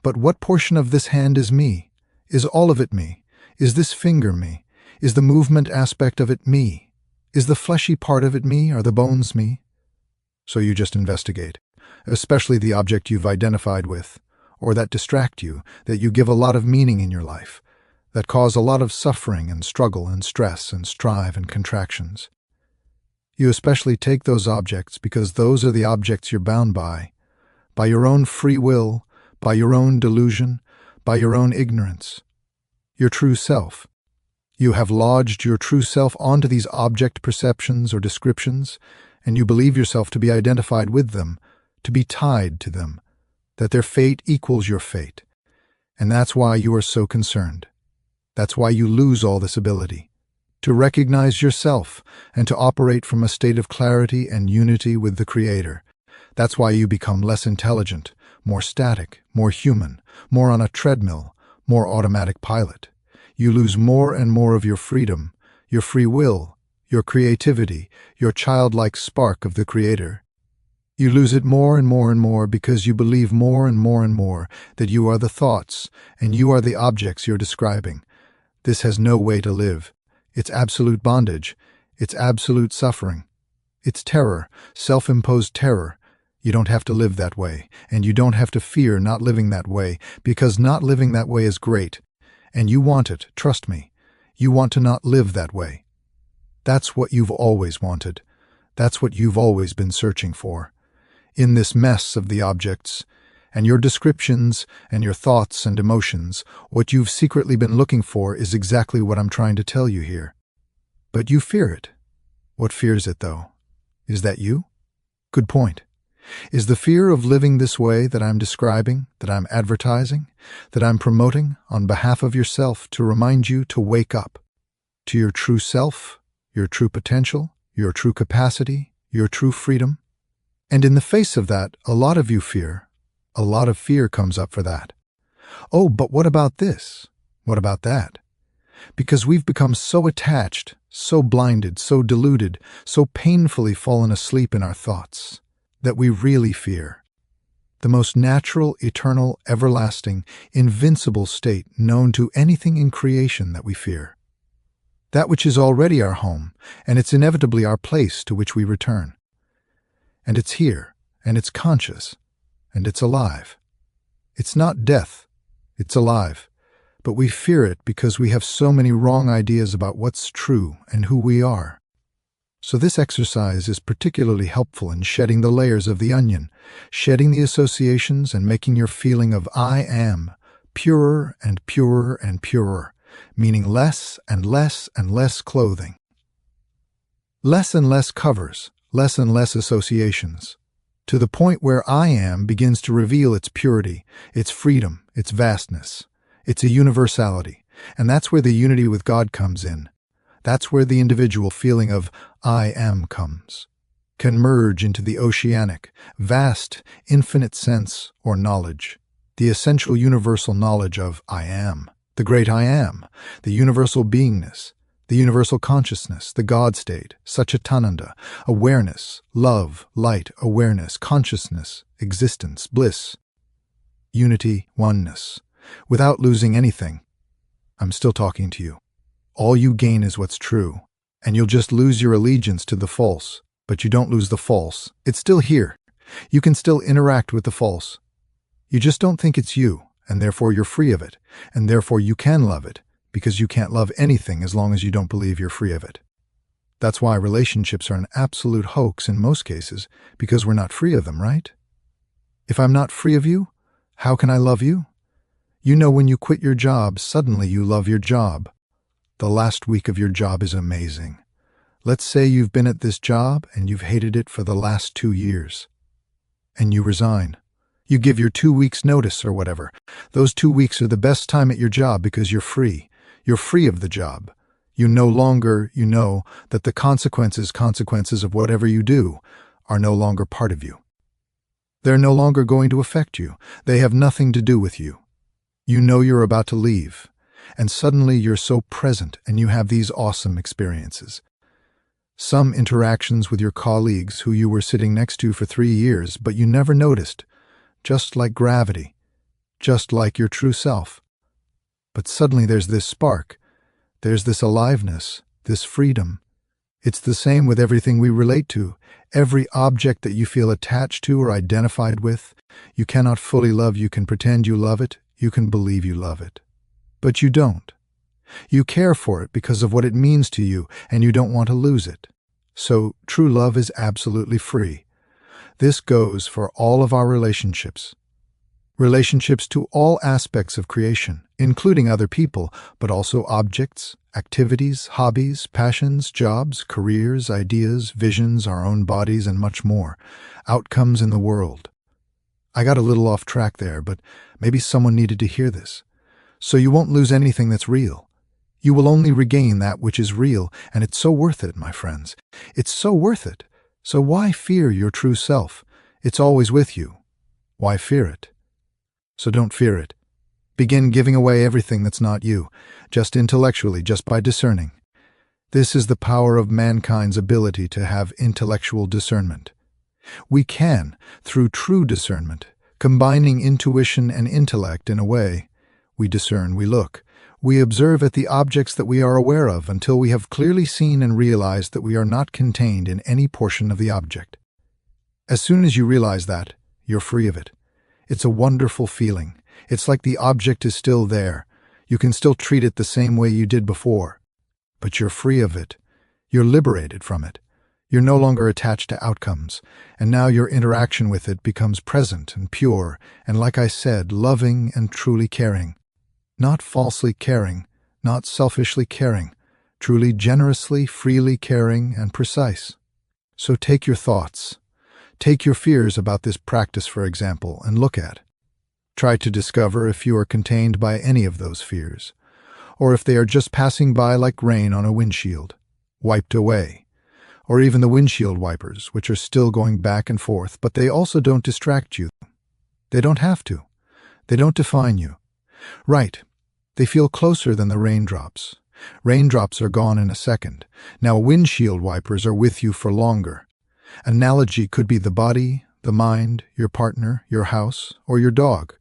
But what portion of this hand is me? Is all of it me? Is this finger me? Is the movement aspect of it me? Is the fleshy part of it me? Are the bones me? So you just investigate, especially the object you've identified with, or that distract you, that you give a lot of meaning in your life, that cause a lot of suffering and struggle and stress and strive and contractions. You especially take those objects because those are the objects you're bound by your own free will, by your own delusion, by your own ignorance. Your true self. You have lodged your true self onto these object perceptions or descriptions, and you believe yourself to be identified with them, to be tied to them, that their fate equals your fate. And that's why you are so concerned. That's why you lose all this ability to recognize yourself and to operate from a state of clarity and unity with the Creator. That's why you become less intelligent, more static, more human, more on a treadmill, more automatic pilot. You lose more and more of your freedom, your free will, your creativity, your childlike spark of the Creator. You lose it more and more and more because you believe more and more that you are the thoughts and you are the objects you're describing. This has no way to live. It's absolute bondage. It's absolute suffering. It's terror, self-imposed terror. You don't have to live that way, and you don't have to fear not living that way, because not living that way is great. And you want it, trust me. You want to not live that way. That's what you've always wanted. That's what you've always been searching for. In this mess of the objects, and your descriptions, and your thoughts and emotions, what you've secretly been looking for is exactly what I'm trying to tell you here. But you fear it. What fears it, though? Is that you? Good point. Is the fear of living this way that I'm describing, that I'm advertising, that I'm promoting on behalf of yourself to remind you to wake up to your true self, your true potential, your true capacity, your true freedom? And in the face of that, a lot of you fear. A lot of fear comes up for that. Oh, but what about this? What about that? Because we've become so attached, so blinded, so deluded, so painfully fallen asleep in our thoughts, that we really fear. The most natural, eternal, everlasting, invincible state known to anything in creation that we fear. That which is already our home, and it's inevitably our place to which we return. And it's here, and it's conscious, and it's alive. It's not death, it's alive. But we fear it because we have so many wrong ideas about what's true and who we are. So this exercise is particularly helpful in shedding the layers of the onion, shedding the associations and making your feeling of I am purer and purer and purer, meaning less and less and less clothing. Less and less covers, less and less associations, to the point where I am begins to reveal its purity, its freedom, It's vastness. It's a universality. And that's where the unity with God comes in. That's where the individual feeling of I am comes. Can merge into the oceanic, vast, infinite sense or knowledge. The essential universal knowledge of I am. The great I am. The universal beingness. The universal consciousness, the God state, Satchitananda, awareness, love, light, awareness, consciousness, existence, bliss, unity, oneness. Without losing anything, I'm still talking to you. All you gain is what's true, and you'll just lose your allegiance to the false, but you don't lose the false. It's still here. You can still interact with the false. You just don't think it's you, and therefore you're free of it, and therefore you can love it, because you can't love anything as long as you don't believe you're free of it. That's why relationships are an absolute hoax in most cases, because we're not free of them, right? If I'm not free of you, how can I love you? You know, when you quit your job, suddenly you love your job. The last week of your job is amazing. Let's say you've been at this job and you've hated it for the last 2 years. And you resign. You give your 2 weeks notice or whatever. Those 2 weeks are the best time at your job because you're free. You're free of the job. You no longer, you know that the consequences of whatever you do are no longer part of you. They're no longer going to affect you. They have nothing to do with you. You know you're about to leave, and suddenly you're so present and you have these awesome experiences. Some interactions with your colleagues who you were sitting next to for 3 years, but you never noticed, just like gravity, just like your true self. But suddenly there's this spark, there's this aliveness, this freedom. It's the same with everything we relate to. Every object that you feel attached to or identified with, you cannot fully love. You can pretend you love it, you can believe you love it. But you don't. You care for it because of what it means to you, and you don't want to lose it. So true love is absolutely free. This goes for all of our relationships. Relationships to all aspects of creation, including other people, but also objects, activities, hobbies, passions, jobs, careers, ideas, visions, our own bodies, and much more. Outcomes in the world. I got a little off track there, but maybe someone needed to hear this. So you won't lose anything that's real. You will only regain that which is real, and it's so worth it, my friends. It's so worth it. So why fear your true self? It's always with you. Why fear it? So don't fear it. Begin giving away everything that's not you, just intellectually, just by discerning. This is the power of mankind's ability to have intellectual discernment. We can, through true discernment, combining intuition and intellect in a way, we discern, we look, we observe at the objects that we are aware of until we have clearly seen and realized that we are not contained in any portion of the object. As soon as you realize that, you're free of it. It's a wonderful feeling. It's like the object is still there. You can still treat it the same way you did before. But you're free of it. You're liberated from it. You're no longer attached to outcomes, and now your interaction with it becomes present and pure, and like I said, loving and truly caring. Not falsely caring, not selfishly caring, truly generously, freely caring, and precise. So take your thoughts. Take your fears about this practice, for example, and look at. Try to discover if you are contained by any of those fears, or if they are just passing by like rain on a windshield, wiped away, or even the windshield wipers, which are still going back and forth, but they also don't distract you. They don't have to. They don't define you. Right. They feel closer than the raindrops. Raindrops are gone in a second. Now windshield wipers are with you for longer. Analogy could be the body, the mind, your partner, your house, or your dog.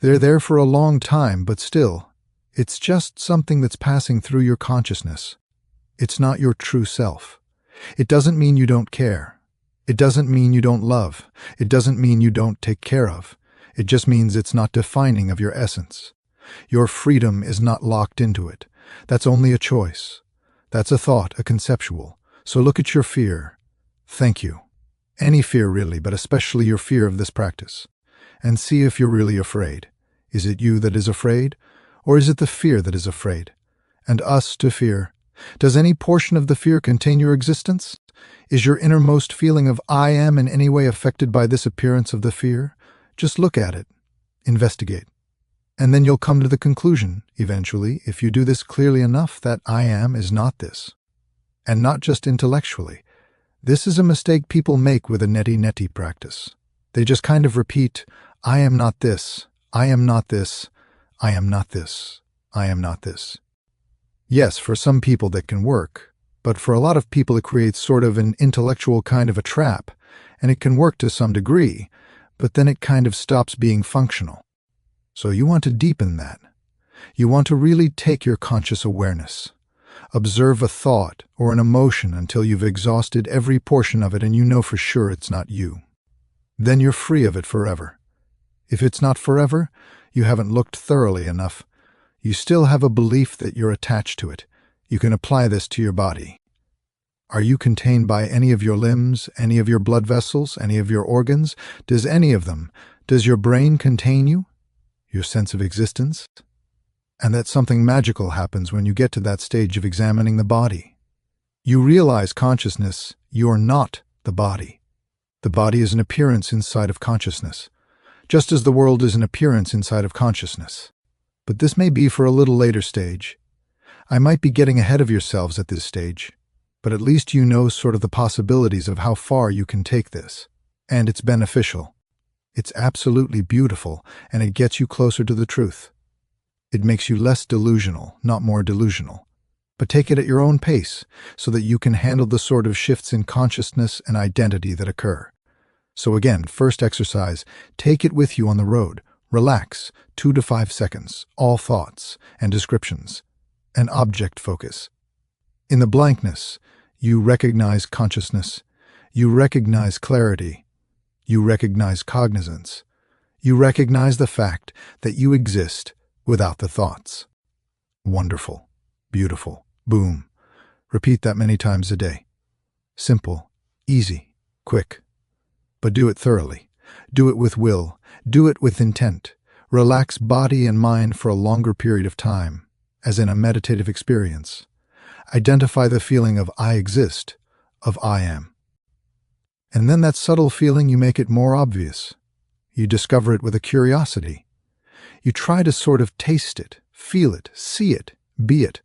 They're there for a long time, but still, it's just something that's passing through your consciousness. It's not your true self. It doesn't mean you don't care. It doesn't mean you don't love. It doesn't mean you don't take care of. It just means it's not defining of your essence. Your freedom is not locked into it. That's only a choice. That's a thought, a conceptual. So look at your fear. Thank you. Any fear really, but especially your fear of this practice. And see if you're really afraid. Is it you that is afraid? Or is it the fear that is afraid? And us to fear. Does any portion of the fear contain your existence? Is your innermost feeling of I am in any way affected by this appearance of the fear? Just look at it. Investigate. And then you'll come to the conclusion, eventually, if you do this clearly enough, that I am is not this. And not just intellectually. This is a mistake people make with a neti practice. They just kind of repeat, I am not this, I am not this, I am not this, I am not this. Yes, for some people that can work, but for a lot of people it creates sort of an intellectual kind of a trap, and it can work to some degree, but then it kind of stops being functional. So you want to deepen that. You want to really take your conscious awareness. Observe a thought or an emotion until you've exhausted every portion of it and you know for sure it's not you. Then you're free of it forever. If it's not forever, you haven't looked thoroughly enough. You still have a belief that you're attached to it. You can apply this to your body. Are you contained by any of your limbs, any of your blood vessels, any of your organs? Does any of them? Does your brain contain you? Your sense of existence? And that something magical happens when you get to that stage of examining the body. You realize consciousness, you're not the body. The body is an appearance inside of consciousness, just as the world is an appearance inside of consciousness. But this may be for a little later stage. I might be getting ahead of yourselves at this stage, but at least you know sort of the possibilities of how far you can take this. And it's beneficial. It's absolutely beautiful, and it gets you closer to the truth. It makes you less delusional, not more delusional. But take it at your own pace, so that you can handle the sort of shifts in consciousness and identity that occur. So again, first exercise, take it with you on the road. Relax, 2 to 5 seconds, all thoughts and descriptions, and object focus. In the blankness, you recognize consciousness, you recognize clarity, you recognize cognizance, you recognize the fact that you exist without the thoughts. Wonderful, beautiful, boom. Repeat that many times a day. Simple, easy, quick. But do it thoroughly. Do it with will. Do it with intent. Relax body and mind for a longer period of time, as in a meditative experience. Identify the feeling of I exist, of I am. And then that subtle feeling, you make it more obvious. You discover it with a curiosity. You try to sort of taste it, feel it, see it, be it.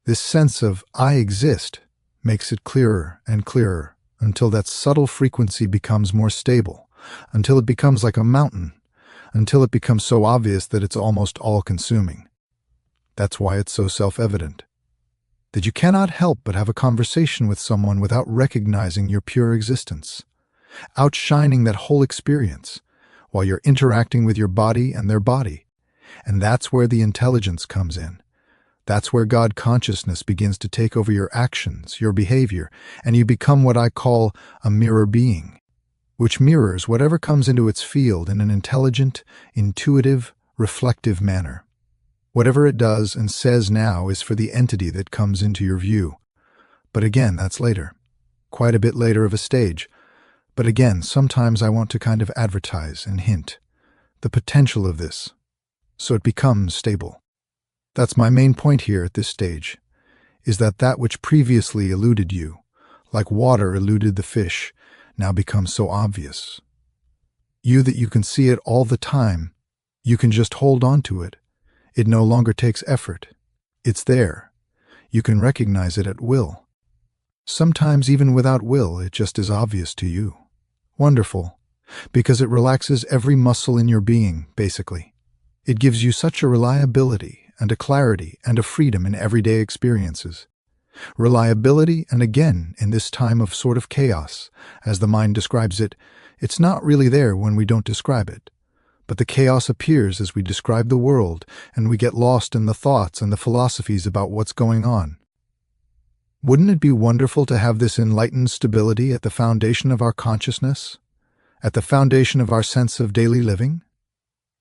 This sense of I exist makes it clearer and clearer until that subtle frequency becomes more stable, until it becomes like a mountain, until it becomes so obvious that it's almost all-consuming. That's why it's so self-evident. That you cannot help but have a conversation with someone without recognizing your pure existence, outshining that whole experience, while you're interacting with your body and their body. And that's where the intelligence comes in. That's where God consciousness begins to take over your actions, your behavior, and you become what I call a mirror being, which mirrors whatever comes into its field in an intelligent, intuitive, reflective manner. Whatever it does and says now is for the entity that comes into your view. But again, that's later. Quite a bit later of a stage. But again, sometimes I want to kind of advertise and hint the potential of this, so it becomes stable. That's my main point here at this stage, is that which previously eluded you, like water eluded the fish, now becomes so obvious. You that you can see it all the time, you can just hold on to it. It no longer takes effort. It's there. You can recognize it at will. Sometimes even without will, it just is obvious to you. Wonderful, because it relaxes every muscle in your being, basically. It gives you such a reliability and a clarity and a freedom in everyday experiences. Reliability, and again, in this time of sort of chaos, as the mind describes it, it's not really there when we don't describe it. But the chaos appears as we describe the world, and we get lost in the thoughts and the philosophies about what's going on. Wouldn't it be wonderful to have this enlightened stability at the foundation of our consciousness? At the foundation of our sense of daily living?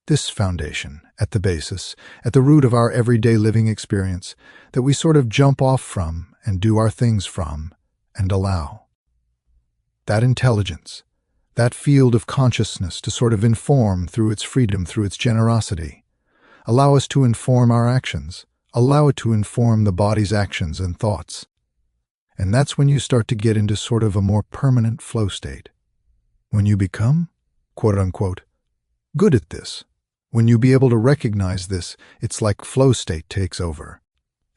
This foundation, at the basis, at the root of our everyday living experience, that we sort of jump off from and do our things from and allow. That intelligence, that field of consciousness to sort of inform through its freedom, through its generosity. Allow us to inform our actions. Allow it to inform the body's actions and thoughts. And that's when you start to get into sort of a more permanent flow state. When you become, quote unquote, good at this. When you be able to recognize this, it's like flow state takes over.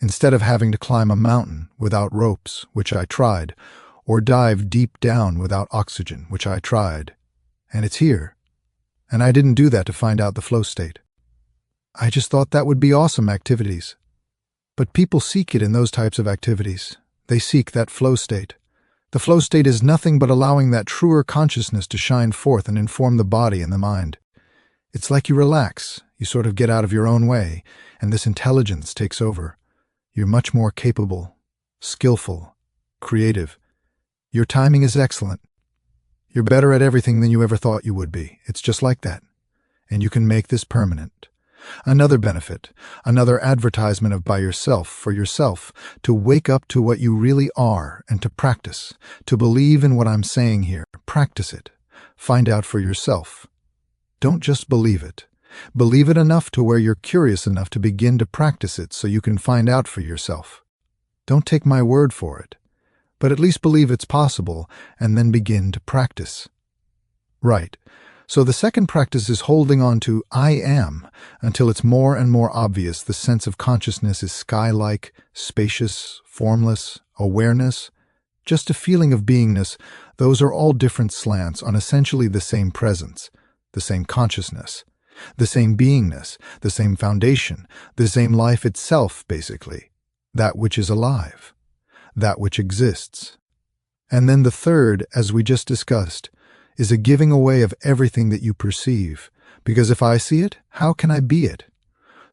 Instead of having to climb a mountain without ropes, which I tried, or dive deep down without oxygen, which I tried, and it's here. And I didn't do that to find out the flow state. I just thought that would be awesome activities. But people seek it in those types of activities. They seek that flow state. The flow state is nothing but allowing that truer consciousness to shine forth and inform the body and the mind. It's like you relax, you sort of get out of your own way, and this intelligence takes over. You're much more capable, skillful, creative. Your timing is excellent. You're better at everything than you ever thought you would be. It's just like that. And you can make this permanent. Another benefit, another advertisement of by yourself, for yourself, to wake up to what you really are and to practice, to believe in what I'm saying here. Practice it. Find out for yourself. Don't just believe it. Believe it enough to where you're curious enough to begin to practice it so you can find out for yourself. Don't take my word for it, but at least believe it's possible and then begin to practice. Right. So the second practice is holding on to I am until it's more and more obvious the sense of consciousness is sky-like, spacious, formless, awareness, just a feeling of beingness. Those are all different slants on essentially the same presence, the same consciousness, the same beingness, the same foundation, the same life itself, basically, that which is alive, that which exists. And then the third, as we just discussed, is a giving away of everything that you perceive, because if I see it, how can I be it?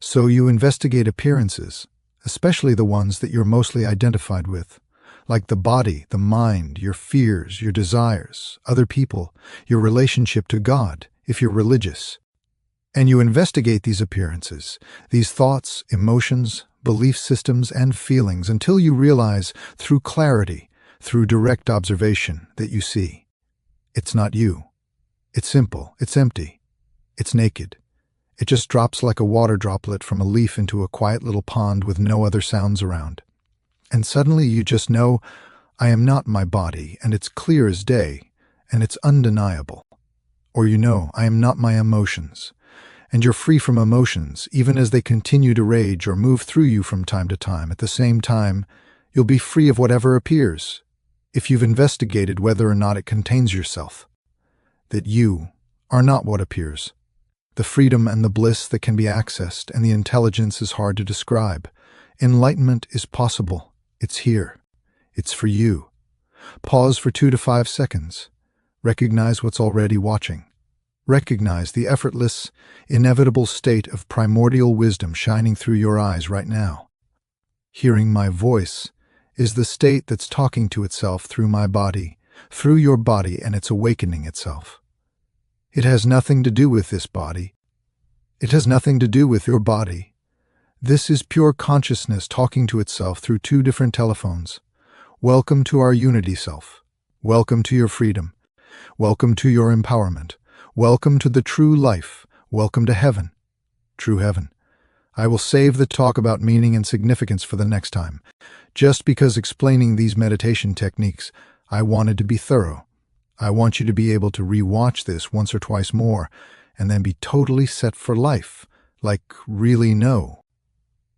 So you investigate appearances, especially the ones that you're mostly identified with, like the body, the mind, your fears, your desires, other people, your relationship to God, if you're religious. And you investigate these appearances, these thoughts, emotions, belief systems, and feelings until you realize, through clarity, through direct observation, that you see. It's not you. It's simple. It's empty. It's naked. It just drops like a water droplet from a leaf into a quiet little pond with no other sounds around. And suddenly you just know, I am not my body, and it's clear as day, and it's undeniable. Or you know, I am not my emotions, and you're free from emotions, even as they continue to rage or move through you from time to time. At the same time, you'll be free of whatever appears, if you've investigated whether or not it contains yourself, that you are not what appears. The freedom and the bliss that can be accessed and the intelligence is hard to describe. Enlightenment is possible. It's here. It's for you. Pause for 2 to 5 seconds. Recognize what's already watching. Recognize the effortless, inevitable state of primordial wisdom shining through your eyes right now. Hearing my voice is the state that's talking to itself through my body, through your body, and it's awakening itself. It has nothing to do with this body. It has nothing to do with your body. This is pure consciousness talking to itself through 2 different telephones. Welcome to our unity self. Welcome to your freedom. Welcome to your empowerment. Welcome to the true life. Welcome to heaven. True heaven. I will save the talk about meaning and significance for the next time, just because explaining these meditation techniques, I wanted to be thorough. I want you to be able to re-watch this once or twice more, and then be totally set for life, like really know.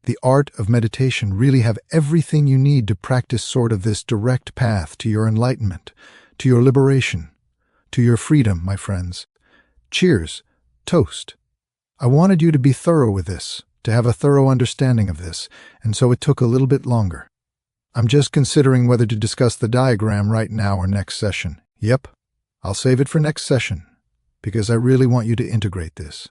The art of meditation really have everything you need to practice sort of this direct path to your enlightenment, to your liberation, to your freedom, my friends. Cheers. Toast. I wanted you to be thorough with this, to have a thorough understanding of this, and so it took a little bit longer. I'm just considering whether to discuss the diagram right now or next session. Yep, I'll save it for next session, because I really want you to integrate this.